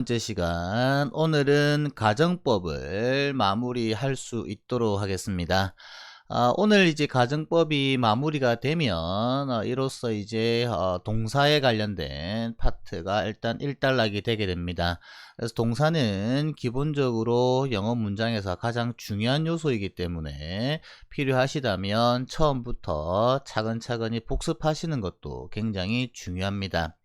번째 시간, 오늘은 가정법을 마무리할 수 있도록 하겠습니다. 오늘 이제 가정법이 마무리가 되면 이로써 이제 동사에 관련된 파트가 일단 일단락이 되게 됩니다. 그래서 동사는 기본적으로 영어 문장에서 가장 중요한 요소이기 때문에 필요하시다면 처음부터 차근차근히 복습하시는 것도 굉장히 중요합니다.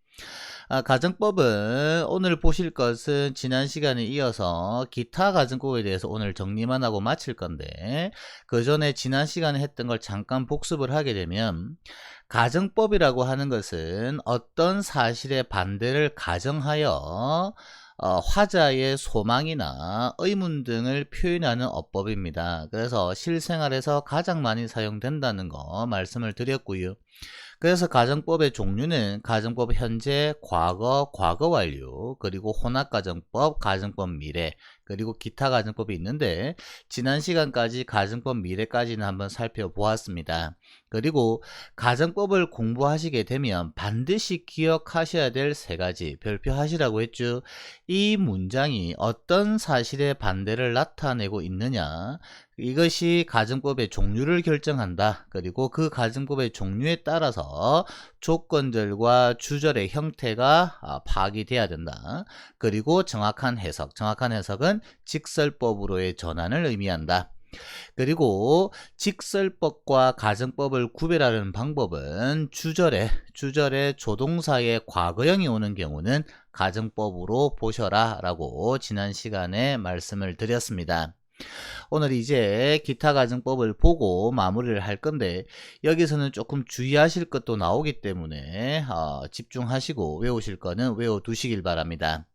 가정법은 오늘 보실 것은 지난 시간에 이어서 기타 가정법에 대해서 오늘 정리만 하고 마칠 건데, 그 전에 지난 시간에 했던 걸 잠깐 복습을 하게 되면, 가정법이라고 하는 것은 어떤 사실의 반대를 가정하여 화자의 소망이나 의문 등을 표현하는 어법입니다. 그래서 실생활에서 가장 많이 사용된다는 거 말씀을 드렸고요. 그래서 가정법의 종류는 가정법 현재, 과거, 과거 완료, 그리고 혼합가정법, 가정법 미래, 그리고 기타 가정법이 있는데, 지난 시간까지 가정법 미래까지는 한번 살펴보았습니다. 그리고 가정법을 공부하시게 되면 반드시 기억하셔야 될 세 가지 별표하시라고 했죠. 이 문장이 어떤 사실의 반대를 나타내고 있느냐, 이것이 가정법의 종류를 결정한다. 그리고 그 가정법의 종류에 따라서 조건들과 주절의 형태가 파악이 돼야 된다. 그리고 정확한 해석은 직설법으로의 전환을 의미한다. 그리고 직설법과 가정법을 구별하는 방법은 주절에 조동사의 과거형이 오는 경우는 가정법으로 보셔라 라고 지난 시간에 말씀을 드렸습니다. 오늘 이제 기타 가정법을 보고 마무리를 할 건데, 여기서는 조금 주의하실 것도 나오기 때문에 집중하시고 외우실 거는 외워두시길 바랍니다.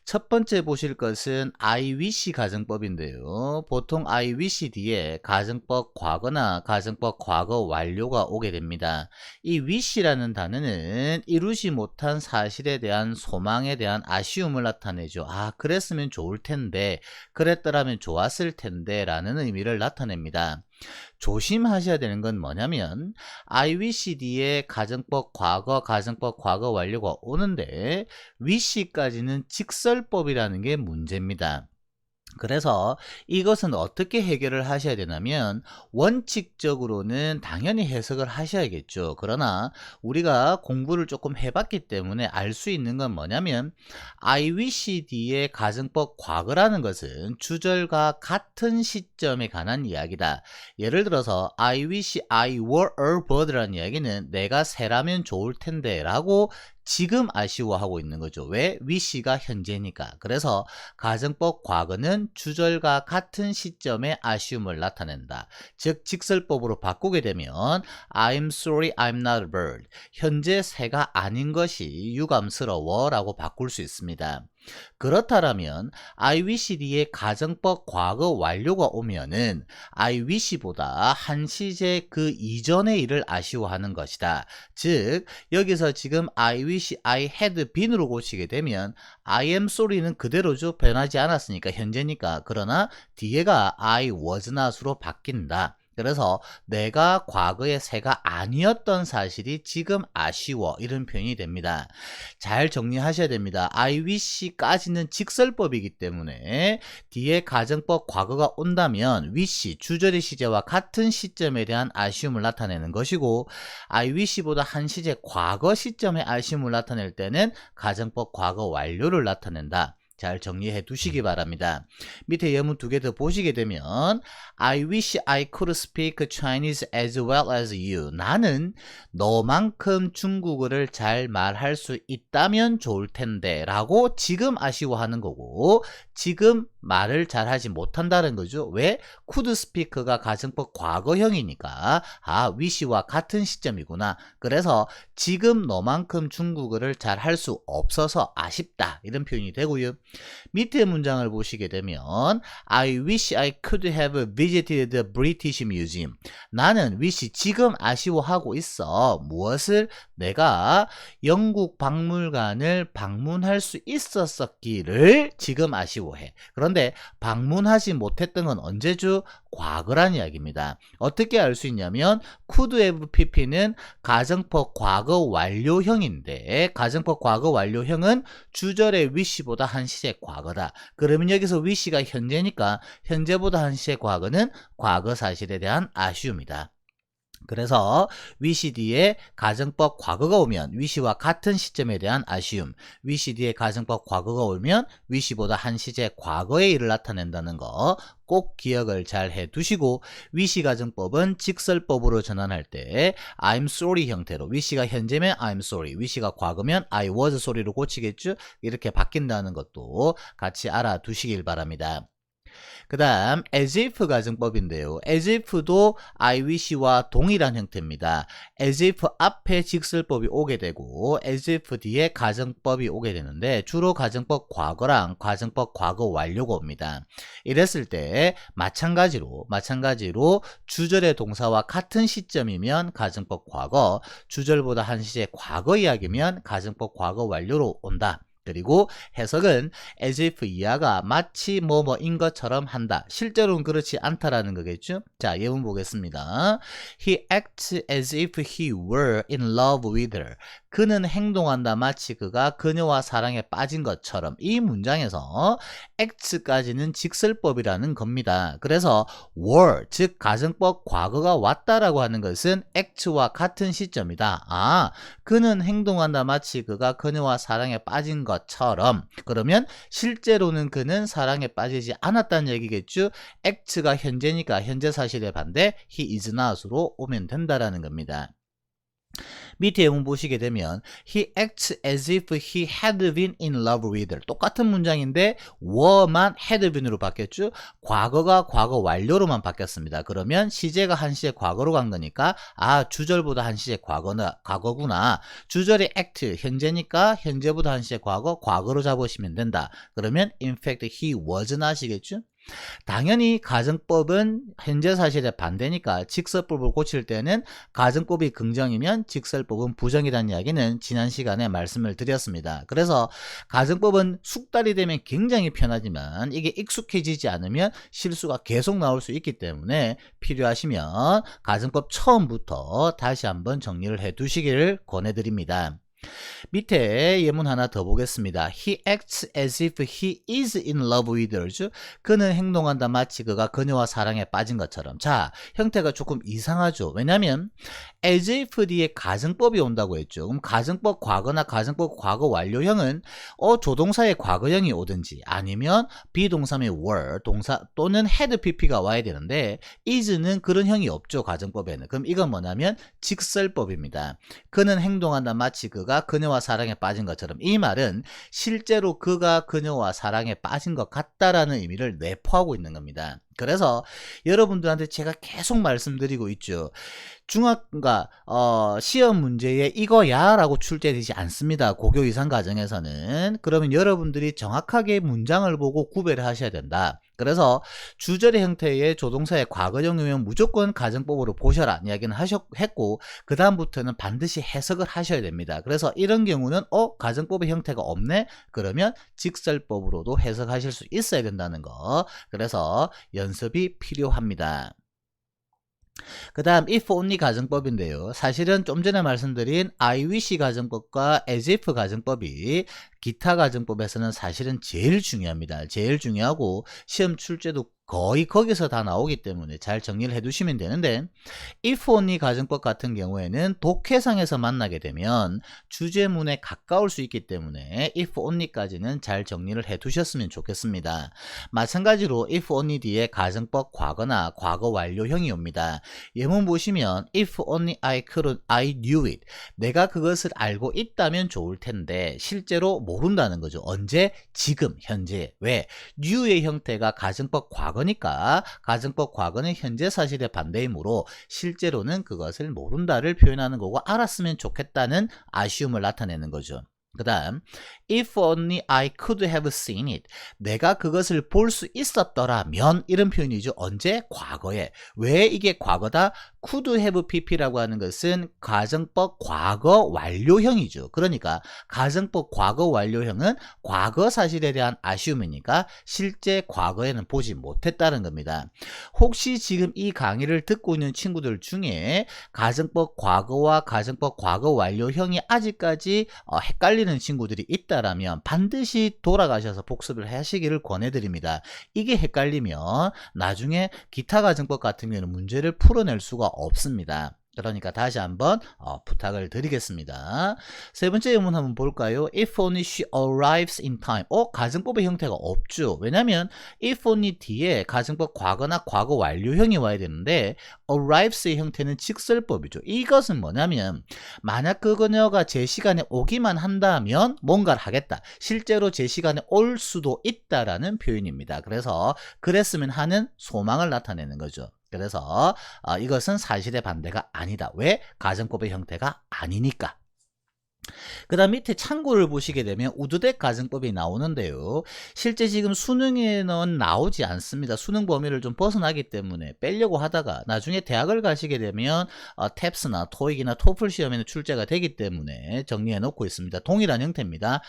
첫 번째 보실 것은 I wish 가정법인데요. 보통 I wish 뒤에 가정법 과거나 가정법 과거 완료가 오게 됩니다. 이 wish라는 단어는 이루지 못한 사실에 대한 소망에 대한 아쉬움을 나타내죠. 그랬으면 좋을 텐데, 그랬더라면 좋았을 텐데 라는 의미를 나타냅니다. 조심하셔야 되는 건 뭐냐면 I wish 뒤에 가정법 과거, 가정법 과거 완료가 오는데 wish까지는 직설법이라는 게 문제입니다. 그래서 이것은 어떻게 해결을 하셔야 되냐면, 원칙적으로는 당연히 해석을 하셔야겠죠. 그러나 우리가 공부를 조금 해봤기 때문에 알 수 있는 건 뭐냐면, I wish 뒤에 가정법 과거라는 것은 주절과 같은 시점에 관한 이야기다. 예를 들어서 I wish I were a bird라는 이야기는 내가 새라면 좋을 텐데 라고 지금 아쉬워하고 있는 거죠. 왜? wish가 현재니까. 그래서 가정법 과거는 주절과 같은 시점에 아쉬움을 나타낸다. 즉 직설법으로 바꾸게 되면 I'm sorry I'm not a bird. 현재 새가 아닌 것이 유감스러워 라고 바꿀 수 있습니다. 그렇다면 I wish 뒤에 가정법 과거 완료가 오면은 I wish보다 한 시제 그 이전의 일을 아쉬워하는 것이다. 즉 여기서 지금 I wish I had been으로 고치게 되면 I am sorry는 그대로죠. 변하지 않았으니까 현재니까. 그러나 뒤에가 I was not으로 바뀐다. 그래서 내가 과거의 새가 아니었던 사실이 지금 아쉬워, 이런 표현이 됩니다. 잘 정리하셔야 됩니다. I wish까지는 직설법이기 때문에 뒤에 가정법 과거가 온다면 wish, 주절의 시제와 같은 시점에 대한 아쉬움을 나타내는 것이고, I wish보다 한 시제 과거 시점의 아쉬움을 나타낼 때는 가정법 과거 완료를 나타낸다. 잘 정리해 두시기 바랍니다. 밑에 예문 두 개 더 보시게 되면 I wish I could speak Chinese as well as you. 나는 너만큼 중국어를 잘 말할 수 있다면 좋을 텐데 라고 지금 아쉬워하는 거고, 지금 말을 잘하지 못한다는 거죠. 왜? could speak가 가정법 과거형이니까 wish와 같은 시점이구나. 그래서 지금 너만큼 중국어를 잘할 수 없어서 아쉽다, 이런 표현이 되고요. 밑에 문장을 보시게 되면 I wish I could have visited the British Museum. 나는 wish, 지금 아쉬워하고 있어. 무엇을? 내가 영국 박물관을 방문할 수 있었기를 지금 아쉬워해. 그런데 방문하지 못했던 건 언제죠? 과거란 이야기입니다. 어떻게 알 수 있냐면 could have pp는 가정법 과거 완료형인데 가정법 과거 완료형은 주절의 wish보다 한 시제 과거다. 그러면 여기서 wish가 현재니까 현재보다 한 시제 과거는 과거 사실에 대한 아쉬움이다. 그래서 wish 뒤에 가정법 과거가 오면 wish와 같은 시점에 대한 아쉬움, wish 뒤에 가정법 과거가 오면 wish보다 한 시제 과거의 일을 나타낸다는 거 꼭 기억을 잘 해두시고 wish 가정법은 직설법으로 전환할 때 I'm sorry 형태로 wish가 현재면 I'm sorry, wish가 과거면 I was sorry로 고치겠죠? 이렇게 바뀐다는 것도 같이 알아두시길 바랍니다. 그 다음 as if 가정법인데요. as if도 I wish와 동일한 형태입니다. as if 앞에 직설법이 오게 되고 as if 뒤에 가정법이 오게 되는데 주로 가정법 과거랑 가정법 과거 완료가 옵니다. 이랬을 때 마찬가지로 주절의 동사와 같은 시점이면 가정법 과거, 주절보다 한 시제 과거 이야기면 가정법 과거 완료로 온다. 그리고 해석은 as if 이하가 마치 뭐뭐인 것처럼 한다. 실제로는 그렇지 않다라는 거겠죠. 자, 예문 보겠습니다. He acts as if he were in love with her. 그는 행동한다 마치 그가 그녀와 사랑에 빠진 것처럼. 이 문장에서 act까지는 직설법이라는 겁니다. 그래서 were, 즉 가정법 과거가 왔다라고 하는 것은 act와 같은 시점이다. 아, 그는 행동한다 마치 그가 그녀와 사랑에 빠진 것처럼. 그러면 실제로는 그는 사랑에 빠지지 않았다는 얘기겠죠. act가 현재니까 현재 사실의 반대 he is not으로 오면 된다라는 겁니다. 밑에 예문 보시게 되면 He acts as if he had been in love with her. 똑같은 문장인데 were만 had been으로 바뀌었죠. 과거가 과거 완료로만 바뀌었습니다. 그러면 시제가 한 시제 과거로 간 거니까 아, 주절보다 한 시제 과거구나. 주절이 act 현재니까 현재보다 한 시제 과거로 잡으시면 된다. 그러면 in fact he was not이겠죠. 당연히 가정법은 현재 사실의 반대니까 직설법을 고칠 때는 가정법이 긍정이면 직설법은 부정이라는 이야기는 지난 시간에 말씀을 드렸습니다. 그래서 가정법은 숙달이 되면 굉장히 편하지만 이게 익숙해지지 않으면 실수가 계속 나올 수 있기 때문에 필요하시면 가정법 처음부터 다시 한번 정리를 해 두시기를 권해드립니다. 밑에 예문 하나 더 보겠습니다. He acts as if he is in love with her. 그는 행동한다 마치 그가 그녀와 사랑에 빠진 것처럼. 자, 형태가 조금 이상하죠. 왜냐하면 as if 뒤에 가정법이 온다고 했죠. 그럼 가정법 과거나 가정법 과거 완료형은 조동사의 과거형이 오든지 아니면 비동사의 were, 동사 또는 had pp가 와야 되는데 is는 그런 형이 없죠. 가정법에는. 그럼 이건 뭐냐면 직설법입니다. 그는 행동한다 마치 그가 그녀와 사랑에 빠진 것처럼. 이 말은 실제로 그가 그녀와 사랑에 빠진 것 같다라는 의미를 내포하고 있는 겁니다. 그래서 여러분들한테 제가 계속 말씀드리고 있죠. 중학과 시험 문제에 이거야 라고 출제되지 않습니다. 고교 이상 과정에서는. 그러면 여러분들이 정확하게 문장을 보고 구별을 하셔야 된다. 그래서 주절의 형태의 조동사의 과거형이면 무조건 가정법으로 보셔라 이야기는 했고 그 다음부터는 반드시 해석을 하셔야 됩니다. 그래서 이런 경우는 가정법의 형태가 없네? 그러면 직설법으로도 해석하실 수 있어야 된다는 거. 그래서 연습이 필요합니다. 그 다음 if only 가정법인데요. 사실은 좀 전에 말씀드린 I wish 가정법과 as if 가정법이 기타 가정법에서는 사실은 제일 중요합니다. 제일 중요하고 시험 출제도 거의 거기서 다 나오기 때문에 잘 정리를 해두시면 되는데 if only 가정법 같은 경우에는 독해상에서 만나게 되면 주제문에 가까울 수 있기 때문에 if only까지는 잘 정리를 해두셨으면 좋겠습니다. 마찬가지로 if only 뒤에 가정법 과거나 과거 완료형이 옵니다. 예문 보시면 if only I knew it. 내가 그것을 알고 있다면 좋을 텐데 실제로 모른다는 거죠. 언제? 지금, 현재. 왜? knew의 형태가 가정법 과거니까 가정법 과거는 현재 사실의 반대이므로 실제로는 그것을 모른다를 표현하는 거고 알았으면 좋겠다는 아쉬움을 나타내는 거죠. 그 다음 if only I could have seen it. 내가 그것을 볼 수 있었더라면 이런 표현이죠. 언제? 과거에. 왜 이게 과거다? could have pp라고 하는 것은 가정법 과거 완료형이죠. 그러니까 가정법 과거 완료형은 과거 사실에 대한 아쉬움이니까 실제 과거에는 보지 못했다는 겁니다. 혹시 지금 이 강의를 듣고 있는 친구들 중에 가정법 과거와 가정법 과거 완료형이 아직까지 헷갈리는 친구들이 있다라면 반드시 돌아가셔서 복습을 하시기를 권해드립니다. 이게 헷갈리면 나중에 기타 가정법 같은 경우는 문제를 풀어낼 수가 없습니다. 그러니까 다시 한번 부탁을 드리겠습니다. 세 번째 예문 한번 볼까요? If only she arrives in time. 가정법의 형태가 없죠. 왜냐면 if only 뒤에 가정법 과거나 과거 완료형이 와야 되는데 arrives의 형태는 직설법이죠. 이것은 뭐냐면 만약 그녀가 제 시간에 오기만 한다면 뭔가를 하겠다. 실제로 제 시간에 올 수도 있다라는 표현입니다. 그래서 그랬으면 하는 소망을 나타내는 거죠. 그래서 이것은 사실의 반대가 아니다. 왜? 가정법의 형태가 아니니까. 그 다음 밑에 참고를 보시게 되면 우드덱 가정법이 나오는데요. 실제 지금 수능에는 나오지 않습니다. 수능 범위를 좀 벗어나기 때문에 빼려고 하다가 나중에 대학을 가시게 되면 탭스나 토익이나 토플 시험에는 출제가 되기 때문에 정리해 놓고 있습니다. 동일한 형태입니다.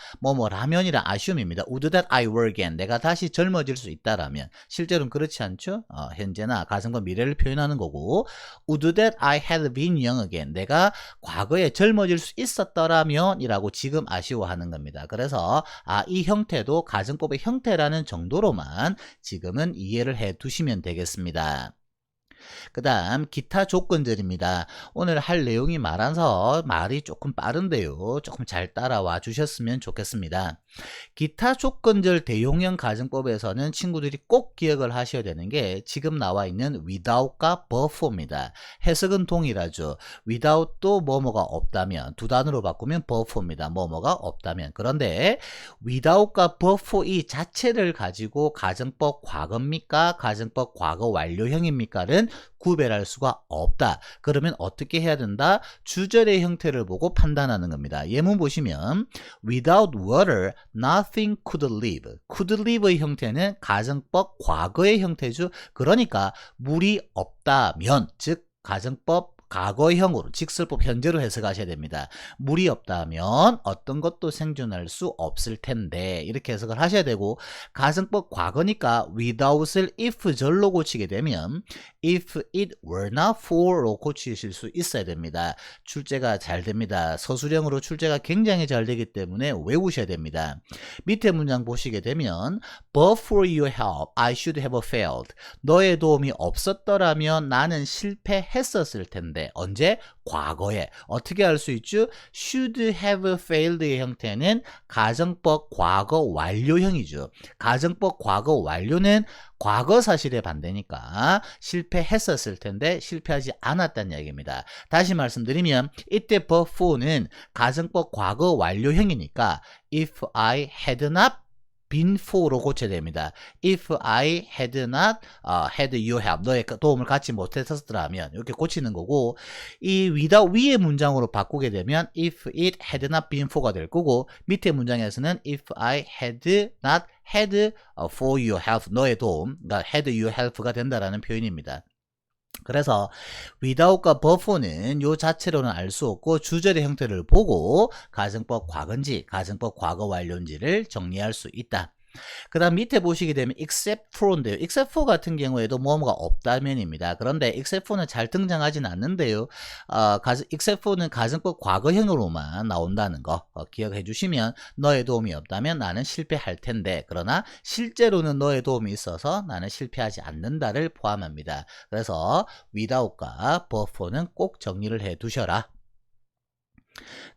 라면이란 아쉬움입니다. Would that I were again. 내가 다시 젊어질 수 있다라면. 실제로는 그렇지 않죠? 현재나 가정과 미래를 표현하는 거고 Would that I had been young again. 내가 과거에 젊어질 수 있었더라면 이라고 지금 아쉬워하는 겁니다. 그래서 이 형태도 가정법의 형태라는 정도로만 지금은 이해를 해 두시면 되겠습니다. 그 다음 기타 조건들입니다. 오늘 할 내용이 많아서 말이 조금 빠른데요. 조금 잘 따라와 주셨으면 좋겠습니다. 기타 조건절 대용형 가정법에서는 친구들이 꼭 기억을 하셔야 되는 게 지금 나와 있는 without과 before입니다. 해석은 동일하죠. without도 뭐뭐가 없다면 두 단어로 바꾸면 before입니다. 뭐뭐가 없다면. 그런데 without과 before 이 자체를 가지고 가정법 과거입니까? 가정법 과거 완료형입니까는 구별할 수가 없다. 그러면 어떻게 해야 된다? 주절의 형태를 보고 판단하는 겁니다. 예문 보시면 without water nothing could live. could live의 형태는 가정법 과거의 형태죠. 그러니까 물이 없다면 즉 가정법 과거형으로 직설법 현재로 해석하셔야 됩니다. 물이 없다면 어떤 것도 생존할 수 없을 텐데 이렇게 해석을 하셔야 되고 가정법 과거니까 without을 if절로 고치게 되면 if it were not for로 고치실 수 있어야 됩니다. 출제가 잘 됩니다. 서술형으로 출제가 굉장히 잘 되기 때문에 외우셔야 됩니다. 밑에 문장 보시게 되면 but for your help I should have failed. 너의 도움이 없었더라면 나는 실패했었을 텐데 언제? 과거에. 어떻게 할 수 있죠? should have failed의 형태는 가정법 과거 완료형이죠. 가정법 과거 완료는 과거 사실의 반대니까 실패했었을 텐데 실패하지 않았다는 얘기입니다. 다시 말씀드리면 이때 but for는 가정법 과거 완료형이니까 if I had not been for로 고쳐야 됩니다. If I had not had your help, 너의 도움을 갖지 못했었더라면 이렇게 고치는 거고 이 without 위의 문장으로 바꾸게 되면 if it had not been for가 될 거고 밑에 문장에서는 if I had not had for your help, 너의 도움, 그러니까 had your help가 된다라는 표현입니다. 그래서 without과 before는 요 자체로는 알 수 없고 주절의 형태를 보고 가정법 과거인지 가정법 과거 완료인지를 정리할 수 있다. 그 다음 밑에 보시게 되면 except for인데요. except for 같은 경우에도 뭐뭐가 없다면입니다. 그런데 except for는 잘 등장하진 않는데요. except for는 가정법 과거형으로만 나온다는 거 기억해 주시면 너의 도움이 없다면 나는 실패할 텐데 그러나 실제로는 너의 도움이 있어서 나는 실패하지 않는다를 포함합니다. 그래서 without과 before는 꼭 정리를 해 두셔라.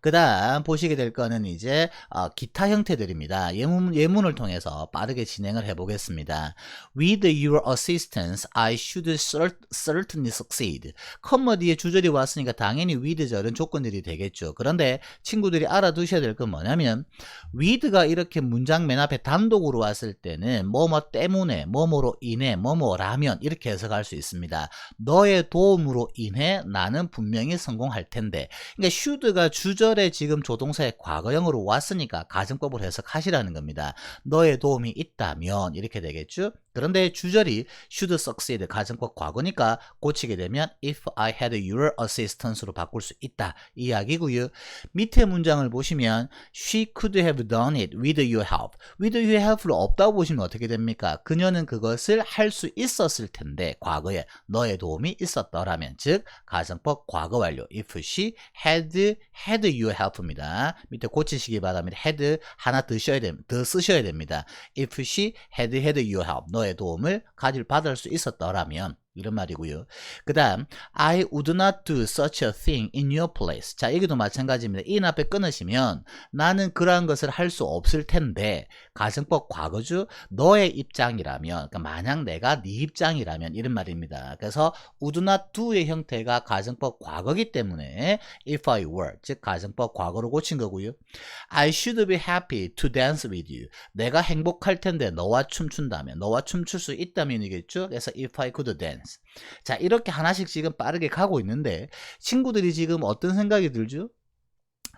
그 다음 보시게 될 거는 이제 기타 형태들입니다. 예문을 통해서 빠르게 진행을 해 보겠습니다. With your assistance, I should certainly succeed. 컴마 뒤에 주절이 왔으니까 당연히 with절은 조건들이 되겠죠. 그런데 친구들이 알아두셔야 될 건 뭐냐면 with가 이렇게 문장 맨 앞에 단독으로 왔을 때는 뭐뭐 때문에, 뭐뭐로 인해, 뭐뭐라면 이렇게 해석할 수 있습니다. 너의 도움으로 인해 나는 분명히 성공할 텐데. 그러니까 should가 주절에 지금 조동사의 과거형으로 왔으니까 가정법으로 해석하시라는 겁니다. 너의 도움이 있다면 이렇게 되겠죠. 그런데 주절이 should succeed 가정법 과거니까 고치게 되면 if I had your assistance로 바꿀 수 있다 이 이야기고요. 밑에 문장을 보시면 she could have done it with your help. with your help를 없다고 보시면 어떻게 됩니까? 그녀는 그것을 할 수 있었을 텐데 과거에 너의 도움이 있었더라면 즉 가정법 과거 완료 if she had your help입니다. 밑에 고치시기 바랍니다. had 하나 더 쓰셔야 됩니다. if she had your help 너의 도움을 받을 수 있었더라면 이런 말이고요. 그 다음 I would not do such a thing in your place. 자 여기도 마찬가지입니다. in 앞에 끊으시면 나는 그러한 것을 할 수 없을 텐데 가정법 과거주 너의 입장이라면 그러니까 만약 내가 네 입장이라면 이런 말입니다. 그래서 would not do의 형태가 가정법 과거기 때문에 if I were 즉 가정법 과거로 고친 거고요. I should be happy to dance with you. 내가 행복할 텐데 너와 춤춘다면 너와 춤출 수 있다면이겠죠. 그래서 if I could dance. 자 이렇게 하나씩 지금 빠르게 가고 있는데 친구들이 지금 어떤 생각이 들죠?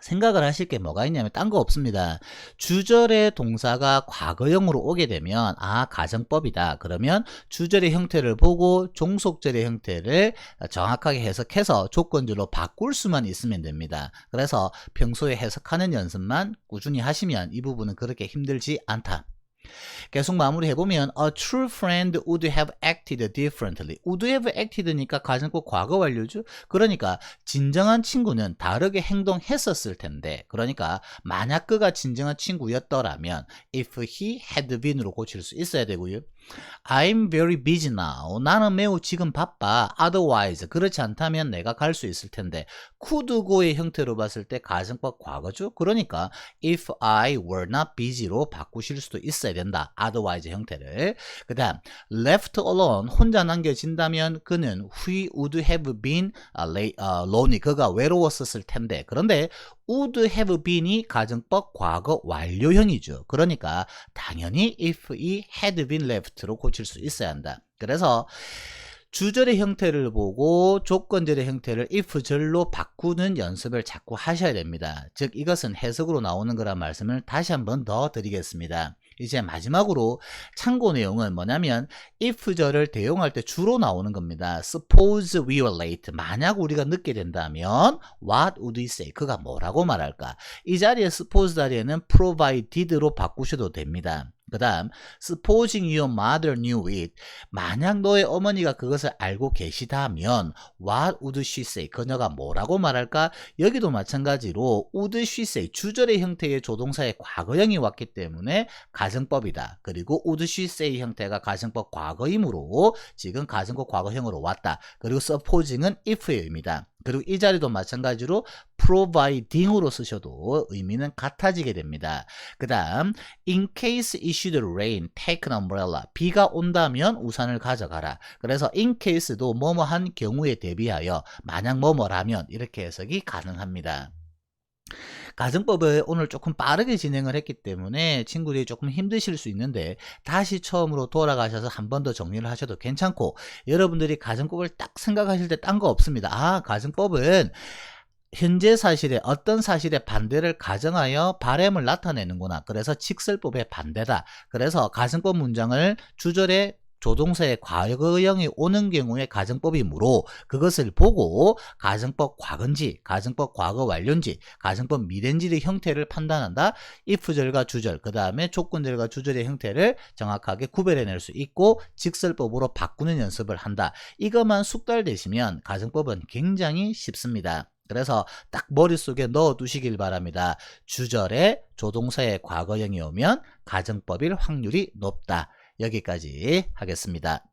생각을 하실 게 뭐가 있냐면 딴 거 없습니다. 주절의 동사가 과거형으로 오게 되면 아 가정법이다. 그러면 주절의 형태를 보고 종속절의 형태를 정확하게 해석해서 조건절로 바꿀 수만 있으면 됩니다. 그래서 평소에 해석하는 연습만 꾸준히 하시면 이 부분은 그렇게 힘들지 않다. 계속 마무리해보면 A true friend would have acted differently. would have acted니까 가정법 과거 완료죠. 그러니까 진정한 친구는 다르게 행동했었을 텐데 그러니까 만약 그가 진정한 친구였더라면 if he had been으로 고칠 수 있어야 되고요. I'm very busy now. 나는 매우 지금 바빠. Otherwise 그렇지 않다면 내가 갈 수 있을 텐데 could go의 형태로 봤을 때 가정법 과거죠. 그러니까 if I were not busy로 바꾸실 수도 있어야 된다. Otherwise 형태를. 그 다음 left alone 혼자 남겨진다면 그는 he would have been lonely. 그가 외로웠었을 텐데 그런데 would have been이 가정법 과거 완료형이죠. 그러니까 당연히 if he had been left로 고칠 수 있어야 한다. 그래서 주절의 형태를 보고 조건절의 형태를 if절로 바꾸는 연습을 자꾸 하셔야 됩니다. 즉 이것은 해석으로 나오는 거란 말씀을 다시 한번 더 드리겠습니다. 이제 마지막으로 참고 내용은 뭐냐면 if절을 대용할 때 주로 나오는 겁니다. Suppose we were late. 만약 우리가 늦게 된다면 what would we say? 그가 뭐라고 말할까? 이 자리에 suppose 자리에는 provided로 바꾸셔도 됩니다. 그 다음 supposing your mother knew it. 만약 너의 어머니가 그것을 알고 계시다면 what would she say? 그녀가 뭐라고 말할까? 여기도 마찬가지로 would she say 주절의 형태의 조동사의 과거형이 왔기 때문에 가정법이다. 그리고 would she say 형태가 가정법 과거이므로 지금 가정법 과거형으로 왔다. 그리고 supposing은 if입니다. 그리고 이 자리도 마찬가지로 providing으로 쓰셔도 의미는 같아지게 됩니다. 그 다음 in case it should rain, take an umbrella. 비가 온다면 우산을 가져가라. 그래서 in case도 뭐뭐한 경우에 대비하여 만약 뭐뭐라면 이렇게 해석이 가능합니다. 가정법을 오늘 조금 빠르게 진행을 했기 때문에 친구들이 조금 힘드실 수 있는데 다시 처음으로 돌아가셔서 한 번 더 정리를 하셔도 괜찮고 여러분들이 가정법을 딱 생각하실 때 딴 거 없습니다. 아 가정법은 현재 사실에 어떤 사실의 반대를 가정하여 바램을 나타내는구나. 그래서 직설법의 반대다. 그래서 가정법 문장을 주절에 조동사의 과거형이 오는 경우에 가정법이므로 그것을 보고 가정법 과거인지 가정법 과거 완료인지 가정법 미래인지의 형태를 판단한다. if절과 주절 그 다음에 조건절과 주절의 형태를 정확하게 구별해낼 수 있고 직설법으로 바꾸는 연습을 한다. 이것만 숙달되시면 가정법은 굉장히 쉽습니다. 그래서 딱 머릿속에 넣어 두시길 바랍니다. 주절에 조동사의 과거형이 오면 가정법일 확률이 높다. 여기까지 하겠습니다.